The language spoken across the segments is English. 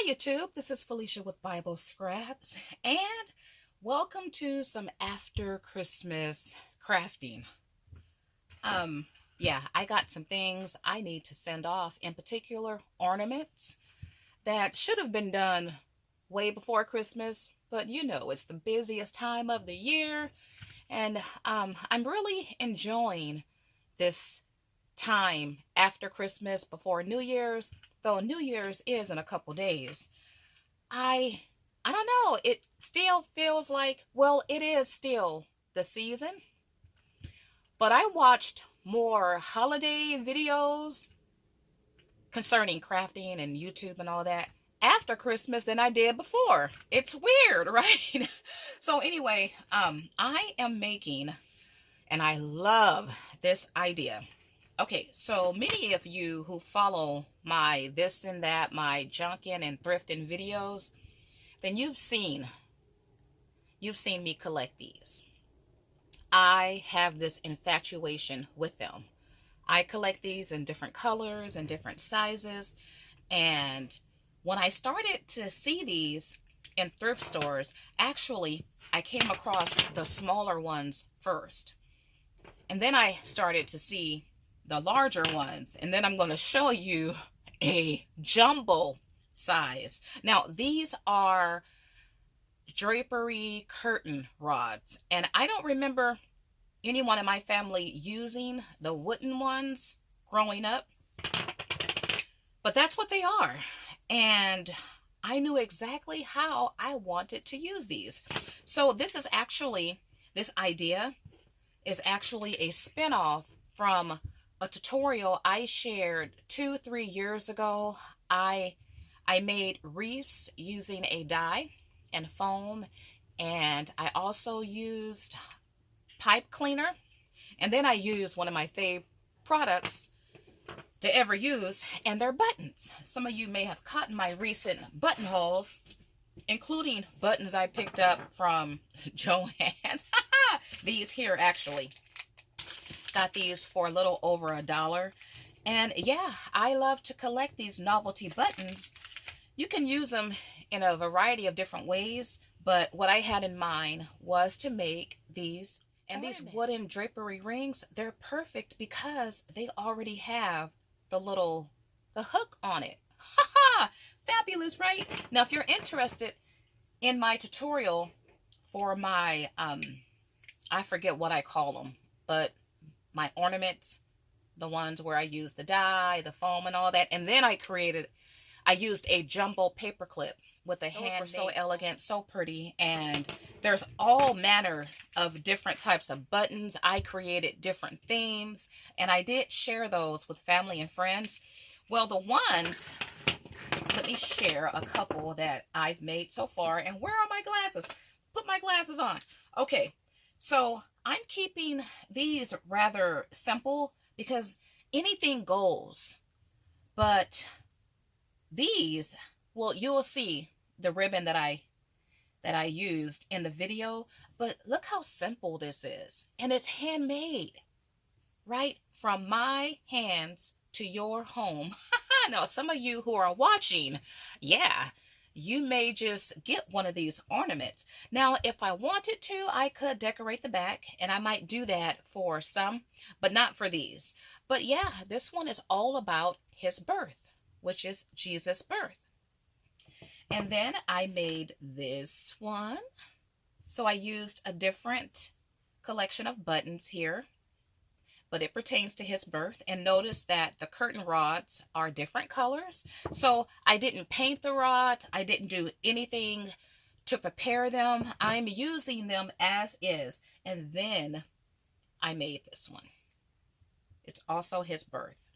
Hi YouTube, this is Felicia with Bible Scraps, and welcome to some after Christmas crafting. Yeah, I got some things I need to send off, in particular ornaments that should have been done way before Christmas, but you know, it's the busiest time of the year, and I'm really enjoying this time after Christmas before New Year's, though New Year's is in a couple days. I I don't know. It still feels like, well, it is still the season, but I watched more holiday videos concerning crafting and YouTube and all that after Christmas than I did before. It's weird, right? So anyway, I am making, and I love this idea. Okay, so many of you who follow my this and that, my junking and thrifting videos, then you've seen me collect these. I have this infatuation with them. I collect these in different colors and different sizes, and when I started to see these in thrift stores, actually I came across the smaller ones first. And then I started to see the larger ones, and then I'm going to show you a jumbo size. Now, these are drapery curtain rods, and I don't remember anyone in my family using the wooden ones growing up, but that's what they are. And I knew exactly how I wanted to use these. So this idea is actually a spin-off from a tutorial I shared 2-3 years ago. I made wreaths using a die and foam, and I also used pipe cleaner, and then I used one of my favorite products to ever use, and they're buttons. Some of you may have caught my recent buttonholes, including buttons I picked up from Joann. These here, actually. Got these for a little over $1. And yeah, I love to collect these novelty buttons. You can use them in a variety of different ways, but what I had in mind was to make these. And these wooden drapery rings, they're perfect because they already have the hook on it. Ha! Fabulous, right? Now, if you're interested in my tutorial for my, I forget what I call them, but my ornaments, the ones where I use the dye, the foam, and all that, and then I used a jumbo paper clip with a handmade. Those were so elegant, so pretty, and there's all manner of different types of buttons. I created different themes, and I did share those with family and friends. Well, the ones, let me share a couple that I've made so far. And where are my glasses? Put my glasses on. Okay, so I'm keeping these rather simple because anything goes, but these, well, you'll see the ribbon that I used in the video, but look how simple this is, and it's handmade, right from my hands to your home. Now, some of you who are watching, yeah, you may just get one of these ornaments. Now, if I wanted to, I could decorate the back, and I might do that for some, but not for these. But yeah, this one is all about his birth, which is Jesus' birth. And then I made this one. So I used a different collection of buttons here, but it pertains to his birth. And notice that the curtain rods are different colors. So I didn't paint the rods. I didn't do anything to prepare them. I'm using them as is. And then I made this one. It's also his birth.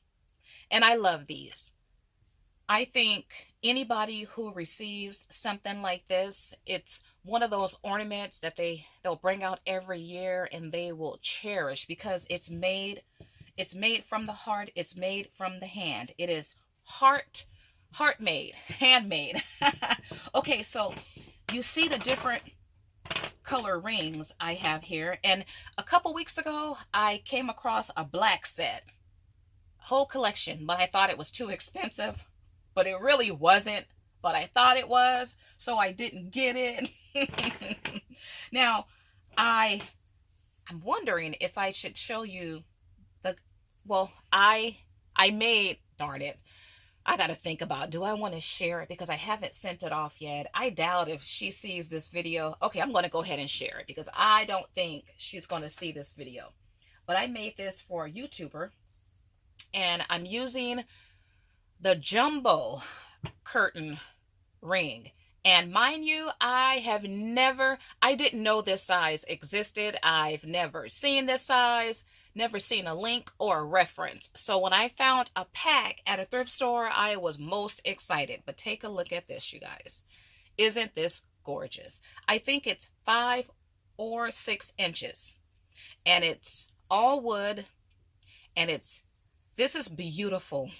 And I love these. I think anybody who receives something like this, it's one of those ornaments that they'll bring out every year and they will cherish because it's made from the heart, it's made from the hand. It is heart made, handmade. Okay, so you see the different color rings I have here, and a couple weeks ago I came across a black set, whole collection, but I thought it was too expensive. But it really wasn't. but I thought it was, so I didn't get it. Now, I'm wondering if I should show you the, well, I made, darn it, I got to think about, do I want to share it? Because I haven't sent it off yet. I doubt if she sees this video. Okay, I'm going to go ahead and share it because I don't think she's going to see this video. But I made this for a YouTuber, and I'm using the jumbo curtain ring. And mind you, I didn't know this size existed. I've never seen this size, never seen a link or a reference. So when I found a pack at a thrift store, I was most excited. But take a look at this, you guys. Isn't this gorgeous? I think it's 5 or 6 inches. And it's all wood. And this is beautiful.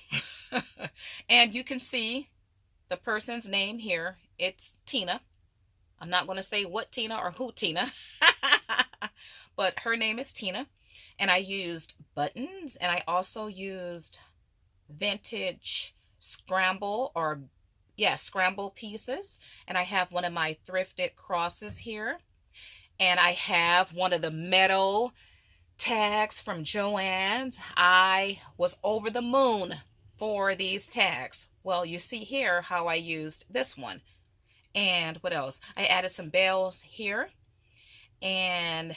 And you can see the person's name here. It's Tina. I'm not going to say what Tina or who Tina, but her name is Tina. And I used buttons, and I also used vintage scramble pieces. And I have one of my thrifted crosses here. And I have one of the metal tags from Joann's. I was over the moon for these tags. Well, you see here how I used this one. And what else? I added some bells here. And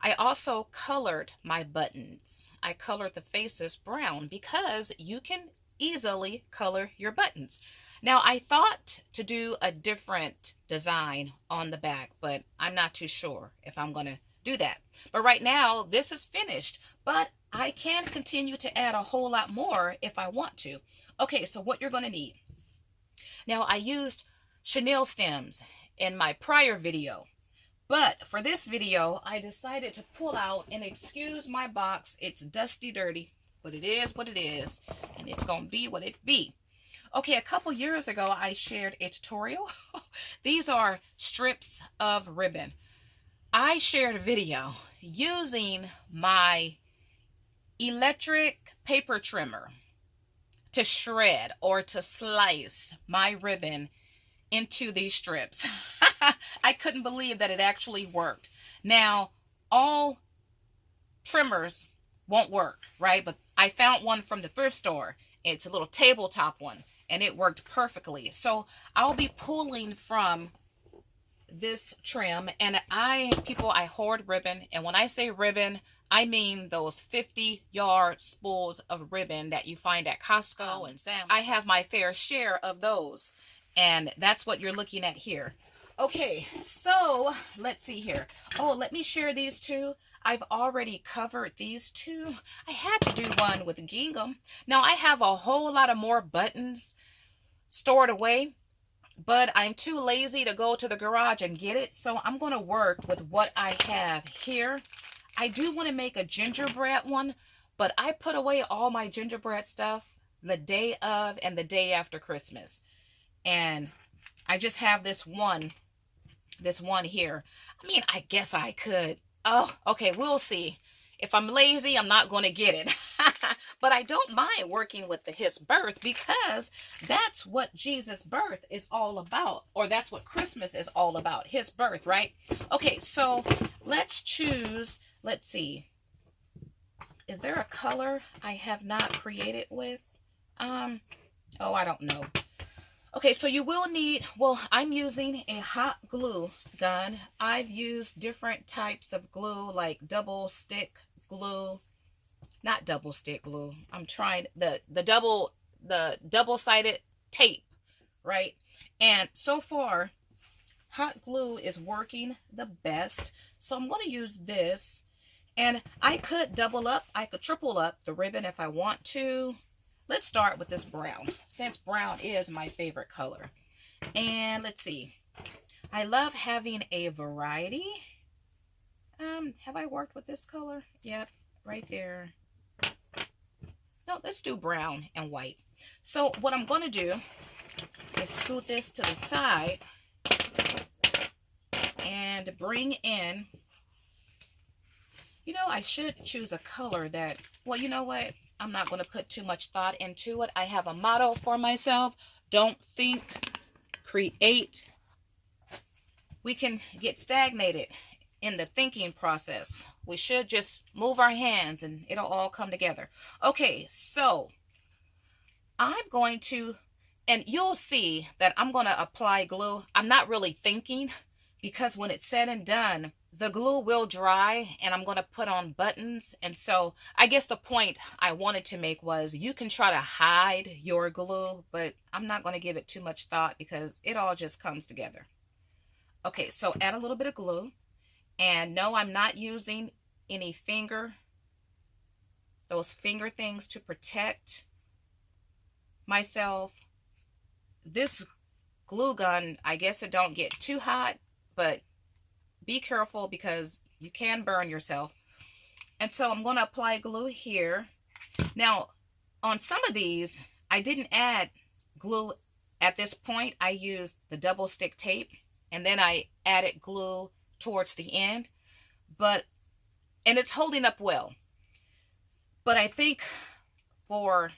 I also colored my buttons. I colored the faces brown because you can easily color your buttons. Now, I thought to do a different design on the back, but I'm not too sure if I'm going to do that. But right now, this is finished. But I can continue to add a whole lot more if I want to. Okay, so what you're going to need. Now, I used chenille stems in my prior video. But for this video, I decided to pull out, and excuse my box. It's dusty, dirty, but it is what it is. And it's going to be what it be. Okay, a couple years ago, I shared a tutorial. These are strips of ribbon. I shared a video using my electric paper trimmer to shred or to slice my ribbon into these strips. I couldn't believe that it actually worked. Now, all trimmers won't work, right? But I found one from the thrift store. It's a little tabletop one, and it worked perfectly. So I'll be pulling from this trim, and I hoard ribbon. And when I say ribbon, I mean those 50-yard spools of ribbon that you find at Costco and Sam's. I have my fair share of those. And that's what you're looking at here. Okay, so let's see here. Oh, let me share these two. I've already covered these two. I had to do one with gingham. Now, I have a whole lot of more buttons stored away, but I'm too lazy to go to the garage and get it. So I'm going to work with what I have here. I do want to make a gingerbread one, but I put away all my gingerbread stuff the day of and the day after Christmas. And I just have this one here. I mean, I guess I could. Oh, okay, we'll see. If I'm lazy, I'm not going to get it. But I don't mind working with his birth, because that's what Jesus' birth is all about. Or that's what Christmas is all about. His birth, right? Okay, so let's choose. Let's see. Is there a color I have not created with? Oh, I don't know. Okay, so you will need, well, I'm using a hot glue gun. I've used different types of glue, like double stick glue. Not double stick glue. I'm trying the double-sided tape, right? And so far, hot glue is working the best. So I'm going to use this. And I could double up, I could triple up the ribbon if I want to. Let's start with this brown, since brown is my favorite color. And let's see. I love having a variety. Have I worked with this color? Yep, right there. No, let's do brown and white. So what I'm going to do is scoot this to the side and bring in, you know, I should choose a color that, well, you know what? I'm not going to put too much thought into it. I have a motto for myself. Don't think, create, we can get stagnated in the thinking process. We should just move our hands and it'll all come together. Okay, so I'm going to, and you'll see that I'm going to apply glue. I'm not really thinking, because when it's said and done, the glue will dry and I'm going to put on buttons. And so I guess the point I wanted to make was you can try to hide your glue, but I'm not going to give it too much thought because it all just comes together. Okay, so add a little bit of glue. And no, I'm not using any those finger things to protect myself. This glue gun, I guess it don't get too hot, but be careful because you can burn yourself. And so I'm going to apply glue here. Now, on some of these, I didn't add glue at this point. I used the double stick tape and then I added glue towards the end, and it's holding up well. But I think for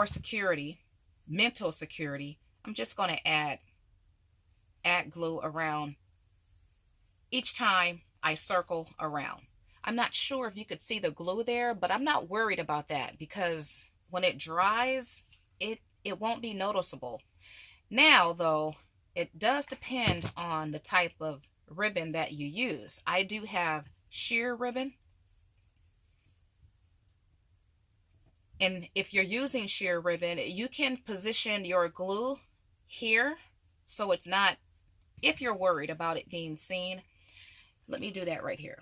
security, mental security, I'm just going to add glue around each time I circle around. I'm not sure if you could see the glue there, but I'm not worried about that because when it dries, it won't be noticeable. Now, though, it does depend on the type of ribbon that you use. I do have sheer ribbon. And if you're using sheer ribbon, you can position your glue here so it's not, if you're worried about it being seen. Let me do that right here,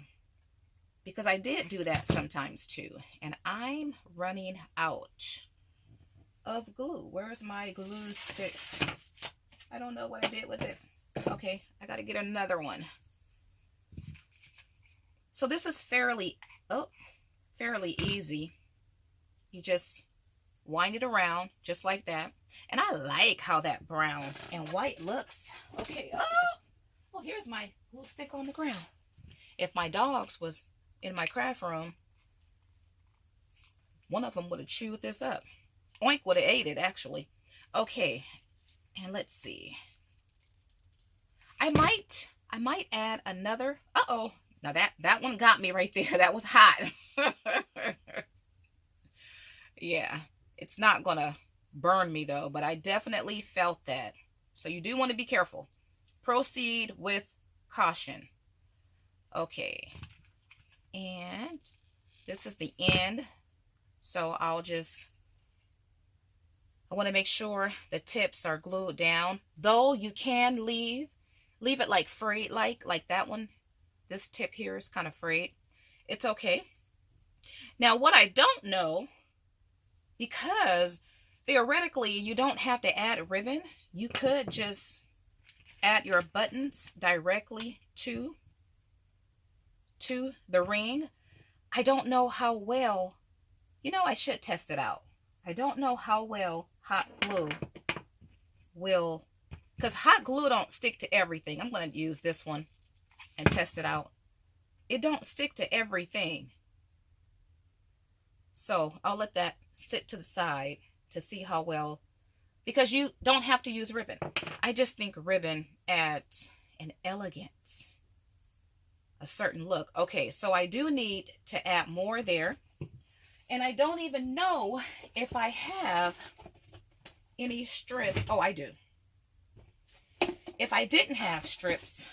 because I did do that sometimes too. And I'm running out of glue. Where's my glue stick? I don't know what I did with it. Okay, I got to get another one. So this is fairly easy. You just wind it around just like that. And I like how that brown and white looks. Okay, oh, here's my glue stick on the ground. If my dogs was in my craft room, one of them would have chewed this up. Oink would have ate it, actually. Okay, and let's see. I might add another. Uh-oh. Now that one got me right there. That was hot. Yeah, it's not gonna burn me though, but I definitely felt that. So you do want to be careful. Proceed with caution. Okay, and this is the end. So I want to make sure the tips are glued down. Though you can leave it like frayed, like that one. This tip here is kind of frayed. It's okay. Now what I don't know, because theoretically you don't have to add ribbon, you could just add your buttons directly to the ring. I don't know how well, I should test it out. I don't know how well hot glue will, because hot glue don't stick to everything. I'm going to use this one and test it out. It don't stick to everything. So I'll let that sit to the side to see how well, because you don't have to use ribbon. I just think ribbon adds an elegance, a certain look. Okay, so I do need to add more there. And I don't even know if I have any strips. Oh, I do. If I didn't have strips,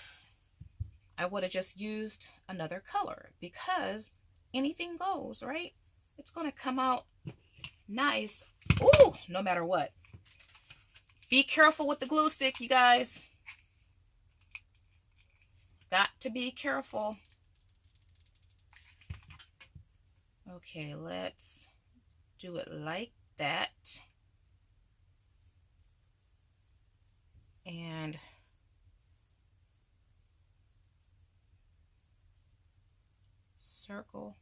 I would have just used another color, because anything goes, right? It's going to come out nice. Ooh, no matter what. Be careful with the glue stick, you guys. Got to be careful. Okay, let's do it like that. And circle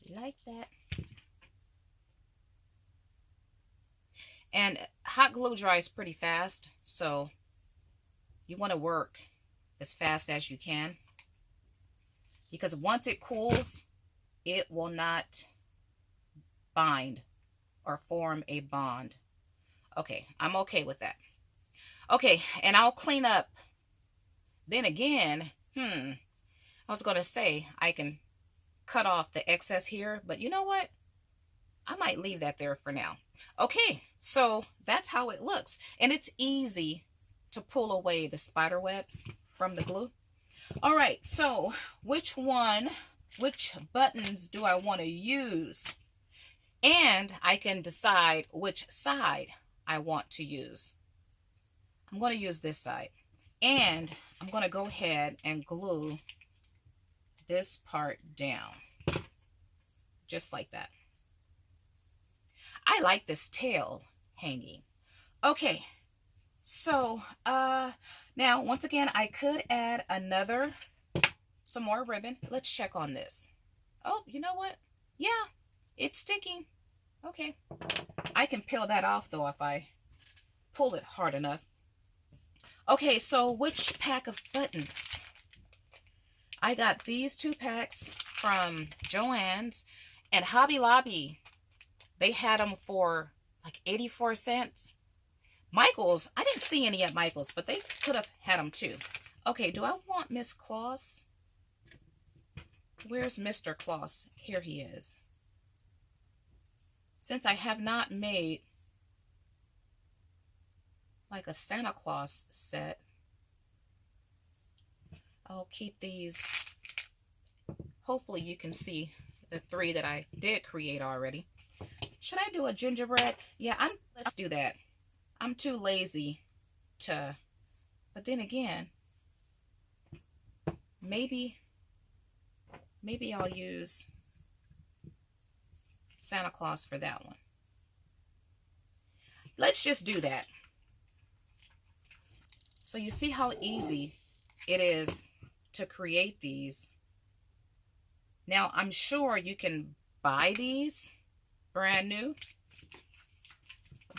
like that. And hot glue dries pretty fast, so you want to work as fast as you can, because once it cools, it will not bind or form a bond. Okay, I'm okay with that. Okay, and I'll clean up. Then again, I was going to say I can cut off the excess here, but you know what? I might leave that there for now. Okay, so that's how it looks. And it's easy to pull away the spider webs from the glue. All right, so which buttons do I want to use? And I can decide which side I want to use. I'm going to use this side. And I'm going to go ahead and glue this part down. Just like that. I like this tail hanging. Okay, so now once again, I could add some more ribbon. Let's check on this. Oh, you know what? Yeah, it's sticking. Okay, I can peel that off though if I pull it hard enough. Okay, so which pack of buttons? I got these 2 packs from Joann's and Hobby Lobby. They had them for like 84 cents. Michael's, I didn't see any at Michael's, but they could have had them too. Okay, do I want Miss Claus? Where's Mr. Claus? Here he is. Since I have not made like a Santa Claus set, I'll keep these. Hopefully you can see the 3 that I did create already. Should I do a gingerbread? Yeah, let's do that. I'm too lazy to, but then again, maybe I'll use Santa Claus for that one. Let's just do that. So you see how easy it is to create these. Now, I'm sure you can buy these brand new,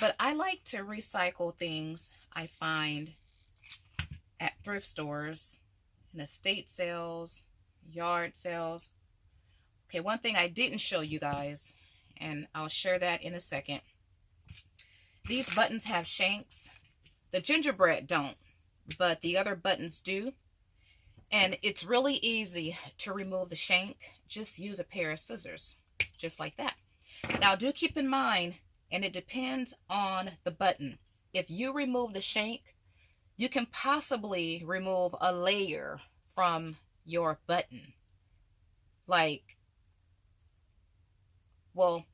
but I like to recycle things I find at thrift stores and estate sales, yard sales. Okay, one thing I didn't show you guys, and I'll share that in a second. These buttons have shanks. The gingerbread don't, but the other buttons do. And it's really easy to remove the shank. Just use a pair of scissors, just like that. Now, do keep in mind, and it depends on the button. If you remove the shank, you can possibly remove a layer from your button. Like, well,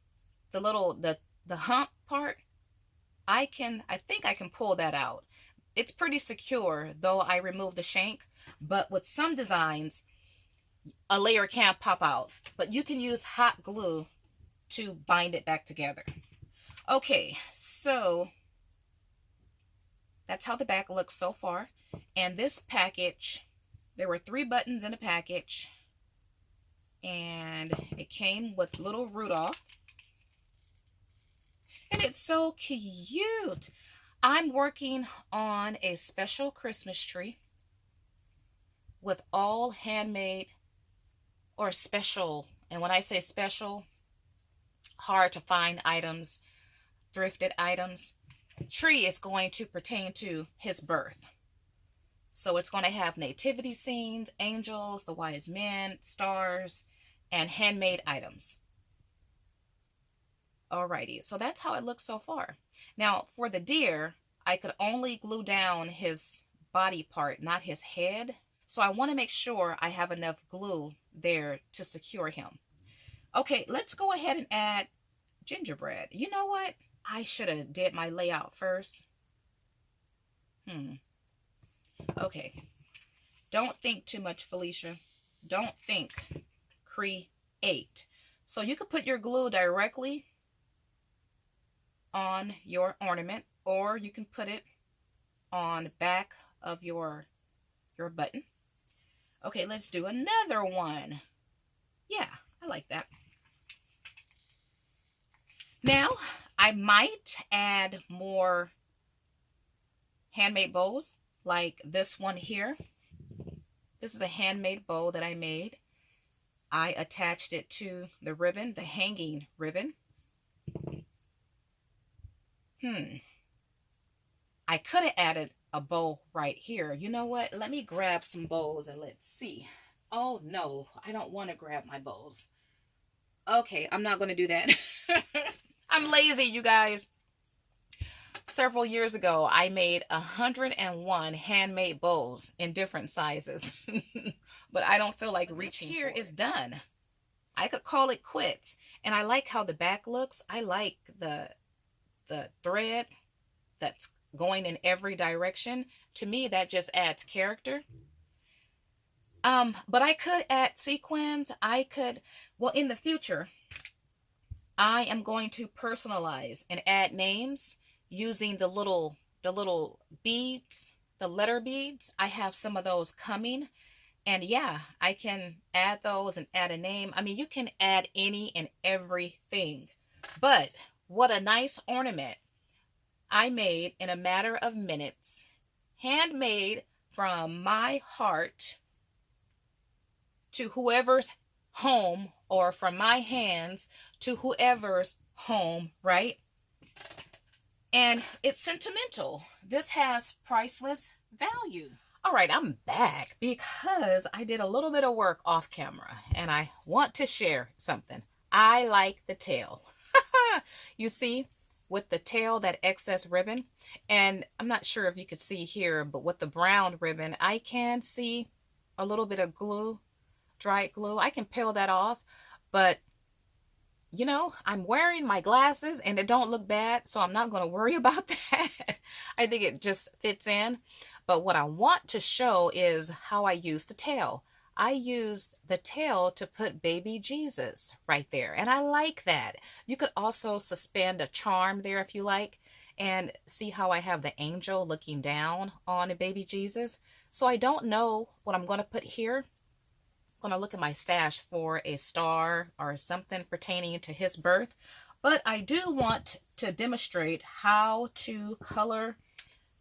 the hump part, I think I can pull that out. It's pretty secure, though I removed the shank. But with some designs, a layer can't pop out. But you can use hot glue to bind it back together. Okay, so that's how the back looks so far. And this package, there were 3 buttons in a package. And it came with little Rudolph. And it's so cute. I'm working on a special Christmas tree with all handmade or special. And when I say special, hard to find items, thrifted items. Tree is going to pertain to his birth. So it's going to have nativity scenes, angels, the wise men, stars, and handmade items. Alrighty, so that's how it looks so far. Now, for the deer, I could only glue down his body part, not his head. So I want to make sure I have enough glue there to secure him. Okay, let's go ahead and add gingerbread. You know what? I should have did my layout first. Okay. Don't think too much, Felicia. Don't think. Create. So you could put your glue directly on your ornament, or you can put it on the back of your button. Okay, let's do another one. Yeah, I like that. Now, I might add more handmade bows like this one here. This is a handmade bow that I made. I attached it to the ribbon, the hanging ribbon. I could have added a bow right here. You know what? Let me grab some bows and let's see. Oh no, I don't want to grab my bows. Okay, I'm not going to do that. I'm lazy, you guys. Several years ago, I made 101 handmade bows in different sizes. But I don't feel like reaching here is done. I could call it quits. And I like how the back looks. I like the thread that's going in every direction. To me, that just adds character. But I could add sequins. I could, well, in the future, I am going to personalize and add names using the little beads, the letter beads. I have some of those coming. And yeah, I can add those and add a name. I mean, you can add any and everything. But what a nice ornament I made in a matter of minutes. Handmade from my heart to whoever's home, or from my hands to whoever's home, right? And it's sentimental. This has priceless value. All right, I'm back because I did a little bit of work off camera and I want to share something. I like the tail. You see, with the tail, that excess ribbon, and I'm not sure if you could see here, but with the brown ribbon, I can see a little bit of glue, dried glue. I can peel that off, but you know, I'm wearing my glasses and it don't look bad, so I'm not going to worry about that. I think it just fits in. But what I want to show is how I use the tail. I used the tail to put baby Jesus right there, and I like that. You could also suspend a charm there if you like, and see how I have the angel looking down on a baby Jesus. So I don't know what I'm going to put here. I'm going to look at my stash for a star or something pertaining to his birth. But I do want to demonstrate how to color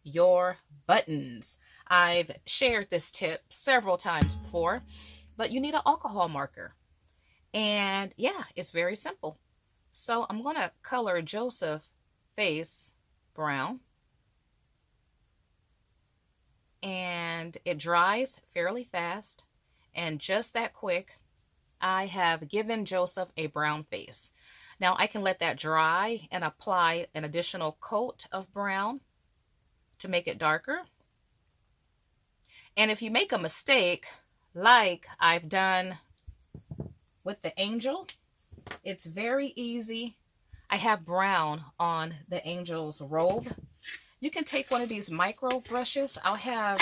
your buttons. I've shared this tip several times before, but you need an alcohol marker. And yeah, it's very simple. So I'm going to color Joseph's face brown. And it dries fairly fast. And just that quick, I have given Joseph a brown face. Now I can let that dry and apply an additional coat of brown to make it darker. And if you make a mistake, like I've done with the angel, it's very easy. I have brown on the angel's robe. You can take one of these micro brushes. I'll have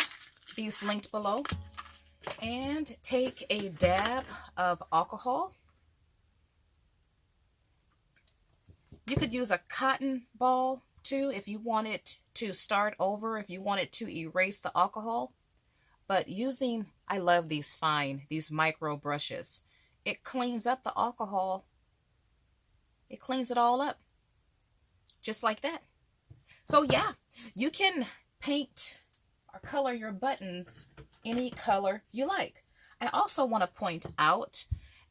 these linked below. And take a dab of alcohol. You could use a cotton ball too if you wanted to start over, if you wanted to erase the alcohol. But using, I love these micro brushes. It cleans up the alcohol. It cleans it all up. Just like that. So yeah, you can paint or color your buttons any color you like. I also want to point out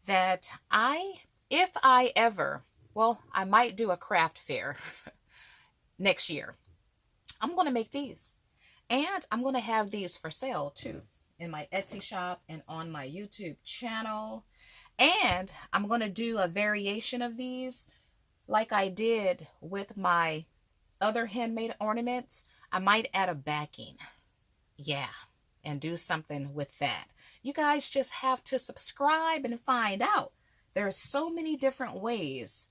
that if I ever, well, I might do a craft fair next year. I'm going to make these. And I'm going to have these for sale too in my Etsy shop and on my YouTube channel. And I'm going to do a variation of these like I did with my other handmade ornaments. I might add a backing. Yeah. And do something with that. You guys just have to subscribe and find out. There are so many different ways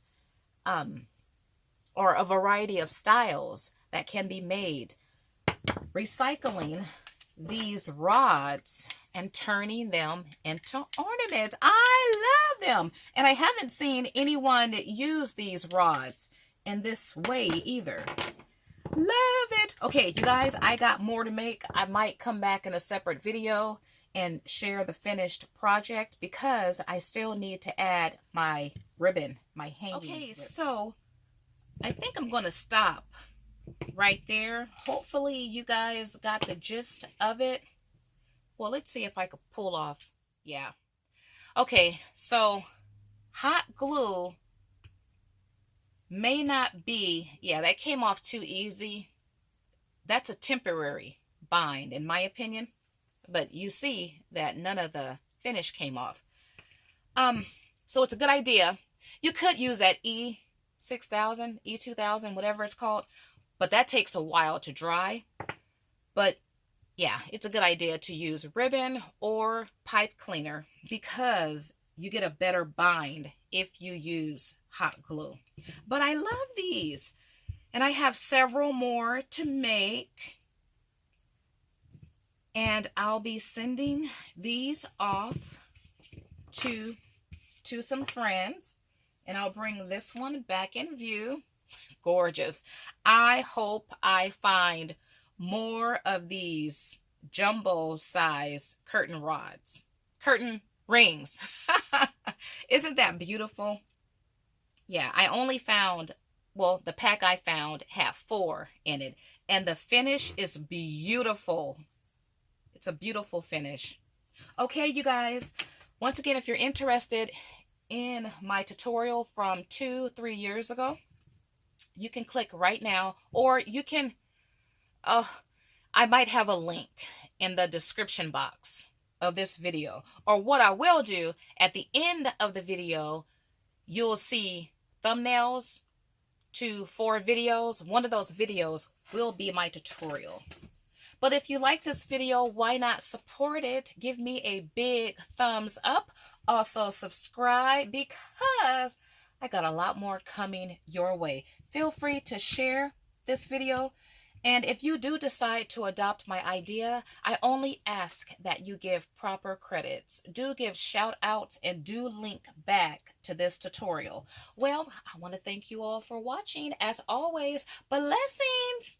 or a variety of styles that can be made. Recycling these rods and turning them into ornaments. I love them. And I haven't seen anyone use these rods in this way either. Love it. Okay, you guys, I got more to make. I might come back in a separate video and share the finished project because I still need to add my ribbon, my hanging. Okay, ribbon. So I think I'm going to stop right there. Hopefully you guys got the gist of it. Well, let's see if I could pull off. Yeah. Okay, so hot glue may not be, yeah, that came off too easy. that's a temporary bind in my opinion. But you see that none of the finish came off. So it's a good idea. You could use that E6000, E2000, whatever it's called, but that takes a while to dry. But yeah, it's a good idea to use ribbon or pipe cleaner because you get a better bind if you use hot glue. But I love these, and I have several more to make. And I'll be sending these off to some friends. And I'll bring this one back in view. Gorgeous. I hope I find more of these jumbo size curtain rods. Curtain rings. Isn't that beautiful? Yeah, I only found, well, the pack I found had 4 in it. And the finish is beautiful. It's a beautiful finish. Okay, you guys, once again, if you're interested in my tutorial from 2-3 years ago, you can click right now, or you can, I might have a link in the description box of this video. Or what I will do, at the end of the video, you'll see thumbnails to 4 videos. One of those videos will be my tutorial. But if you like this video, why not support it? Give me a big thumbs up. Also subscribe because I got a lot more coming your way. Feel free to share this video. And if you do decide to adopt my idea, I only ask that you give proper credits. Do give shout outs and do link back to this tutorial. Well, I want to thank you all for watching. As always, blessings.